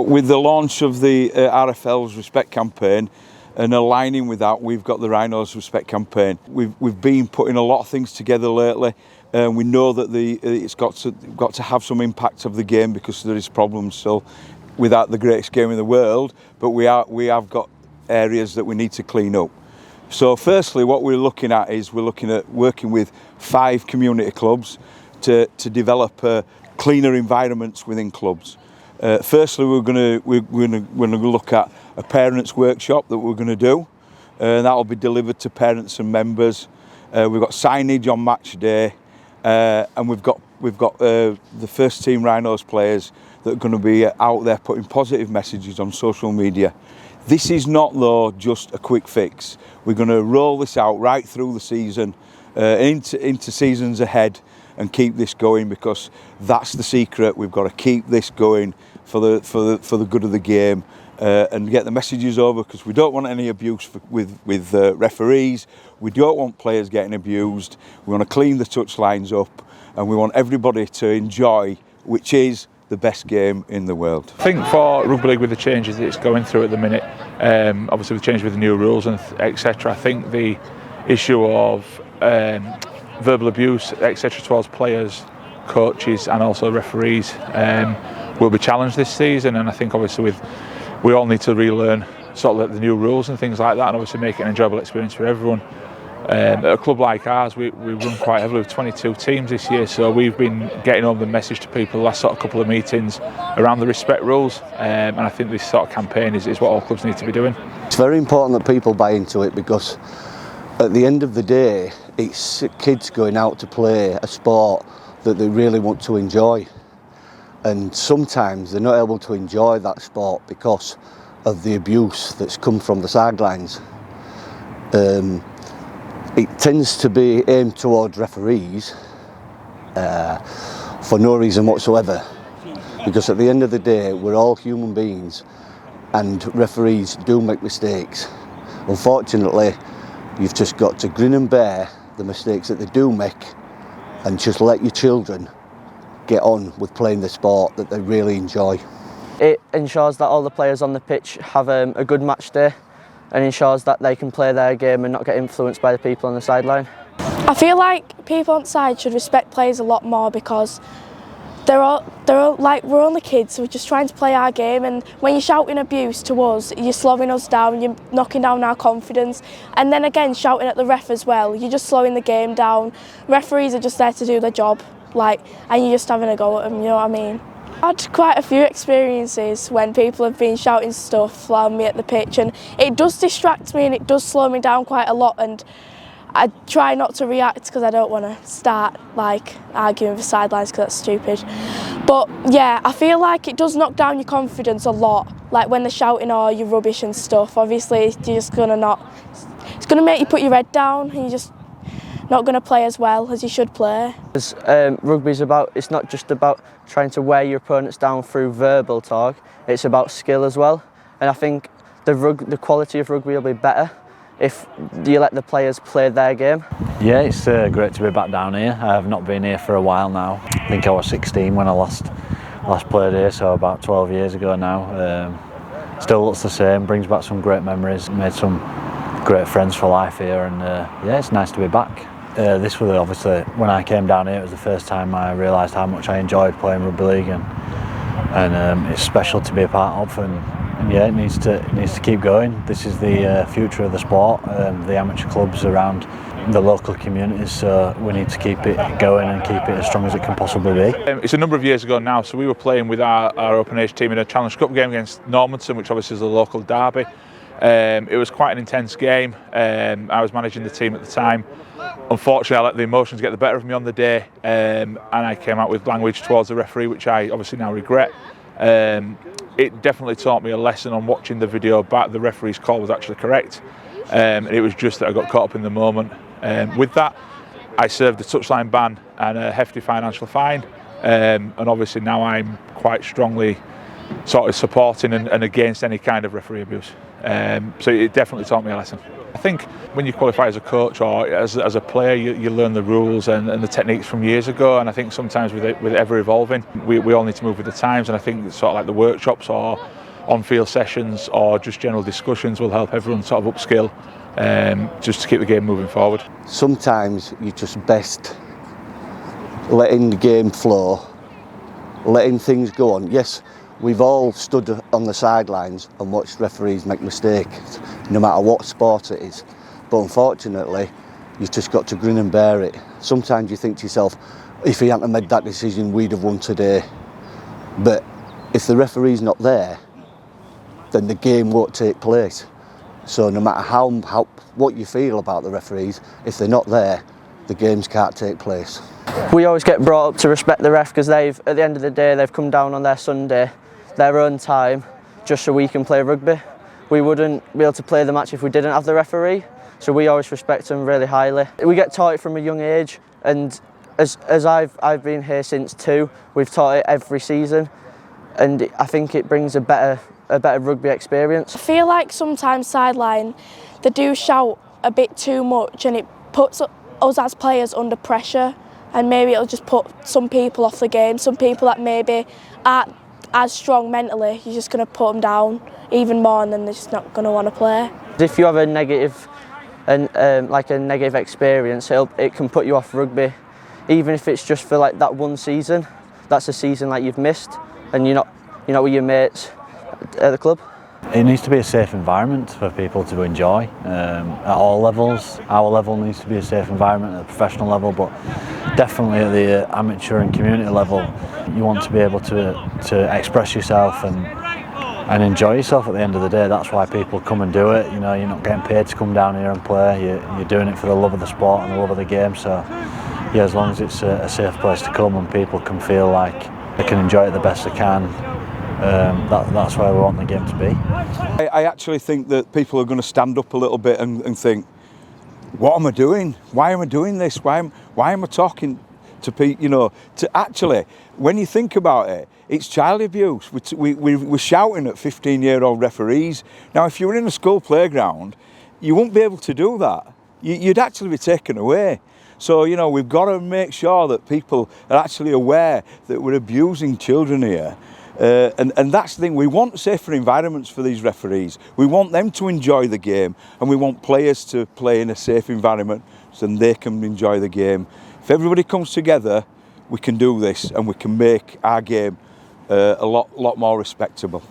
So with the launch of the RFL's Respect campaign and aligning with that, we've got the Rhinos Respect campaign. We've been putting a lot of things together lately. We know that it's got to have some impact of the game because there is problems still without the greatest game in the world, but we have got areas that we need to clean up. So firstly, what we're looking at is working with 5 community clubs to develop cleaner environments within clubs. Firstly, we're going to look at a parents' workshop that we're going to do, and that will be delivered to parents and members. We've got signage on match day, and we've got the first team Rhinos players that are going to be out there putting positive messages on social media. This is not, though, just a quick fix. We're going to roll this out right through the season, into seasons ahead, and keep this going, because that's the secret. We've got to keep this going for the good of the game, and get the messages over, because we don't want any abuse with referees. We don't want players getting abused. We want to clean the touchlines up, and we want everybody to enjoy, which is the best game in the world. I think for Rugby League, with the changes that it's going through at the minute, obviously with changes with the new rules and etc., I think the issue of verbal abuse etc. towards players, coaches and also referees will be challenged this season, and I think obviously we all need to relearn sort of the new rules and things like that, and obviously make it an enjoyable experience for everyone. At a club like ours, we run quite heavily with 22 teams this year, so we've been getting on the message to people the last sort of couple of meetings around the respect rules, and I think this sort of campaign is what all clubs need to be doing. It's very important that people buy into it, because at the end of the day, it's kids going out to play a sport that they really want to enjoy, and sometimes they're not able to enjoy that sport because of the abuse that's come from the sidelines. It tends to be aimed towards referees for no reason whatsoever, because at the end of the day we're all human beings and referees do make mistakes. Unfortunately, you've just got to grin and bear the mistakes that they do make, and just let your children get on with playing the sport that they really enjoy. It ensures that all the players on the pitch have a good match day, and ensures that they can play their game and not get influenced by the people on the sideline. I feel like people on the side should respect players a lot more, because they're all like, we're only kids, so we're just trying to play our game, and when you're shouting abuse to us, you're slowing us down, you're knocking down our confidence, and then again shouting at the ref as well, you're just slowing the game down. Referees are just there to do their job, and you're just having a go at them, you know what I mean? I've had quite a few experiences when people have been shouting stuff around me at the pitch, and it does distract me and it does slow me down quite a lot, and I try not to react because I don't want to start arguing with the sidelines, because that's stupid. But yeah, I feel like it does knock down your confidence a lot, like when they're shouting "oh, you're rubbish" and stuff. Obviously you're just it's going to make you put your head down, and you're just not going to play as well as you should play. Rugby's it's not just about trying to wear your opponents down through verbal talk, it's about skill as well, and I think the quality of rugby will be better if you let the players play their game. Yeah, it's great to be back down here. I've not been here for a while now. I think I was 16 when I last played here, so about 12 years ago now. Still looks the same, brings back some great memories, made some great friends for life here, and yeah, it's nice to be back. This was obviously, when I came down here, it was the first time I realised how much I enjoyed playing rugby league, and it's special to be a part of, and yeah, it needs to keep going. This is the future of the sport, the amateur clubs around the local communities, so we need to keep it going and keep it as strong as it can possibly be. It's a number of years ago now, so we were playing with our open age team in a Challenge Cup game against Normanton, which obviously is a local derby. It was quite an intense game. I was managing the team at the time. Unfortunately, I let the emotions get the better of me on the day, and I came out with language towards the referee, which I obviously now regret. It definitely taught me a lesson on watching the video back. The referee's call was actually correct. It was just that I got caught up in the moment. With that, I served a touchline ban and a hefty financial fine, and obviously now I'm quite strongly sort of supporting and against any kind of referee abuse. So it definitely taught me a lesson. I think when you qualify as a coach or as a player, you learn the rules and the techniques from years ago, and I think sometimes with ever evolving, we all need to move with the times, and I think sort of like the workshops or on-field sessions or just general discussions will help everyone sort of upskill, just to keep the game moving forward. Sometimes you're just best letting the game flow, letting things go on. Yes, we've all stood on the sidelines and watched referees make mistakes, no matter what sport it is. But unfortunately, you've just got to grin and bear it. Sometimes you think to yourself, if he hadn't made that decision, we'd have won today. But if the referee's not there, then the game won't take place. So no matter how what you feel about the referees, if they're not there, the games can't take place. We always get brought up to respect the ref because at the end of the day, they've come down on their Sunday, their own time, just so we can play rugby. We wouldn't be able to play the match if we didn't have the referee, so we always respect them really highly. We get taught it from a young age, and as I've been here since 2, we've taught it every season, and I think it brings a better rugby experience. I feel like sometimes sideline, they do shout a bit too much, and it puts us as players under pressure, and maybe it'll just put some people off the game. Some people that maybe aren't as strong mentally, you're just going to put them down even more, and then they're just not going to want to play. If you have a negative experience, it can put you off rugby, even if it's just for like that one season. That's a season like you've missed, and you're not with your mates at the club. It needs to be a safe environment for people to enjoy at all levels. Our level needs to be a safe environment at the professional level, but definitely at the amateur and community level, you want to be able to express yourself and enjoy yourself at the end of the day. That's why people come and do it. You know, you're not getting paid to come down here and play. You're doing it for the love of the sport and the love of the game. So, yeah, as long as it's a safe place to come and people can feel like they can enjoy it the best they can, that's where we want the game to be. I actually think that people are going to stand up a little bit and think, what am I doing? Why am I doing this? Why am I talking to people? You know, to actually, when you think about it, it's child abuse. We're shouting at 15-year-old referees. Now, if you were in a school playground, you wouldn't be able to do that. You'd actually be taken away. So, you know, we've got to make sure that people are actually aware that we're abusing children here. And that's the thing, we want safer environments for these referees. We want them to enjoy the game, and we want players to play in a safe environment so they can enjoy the game. If everybody comes together, we can do this, and we can make our game a lot more respectable.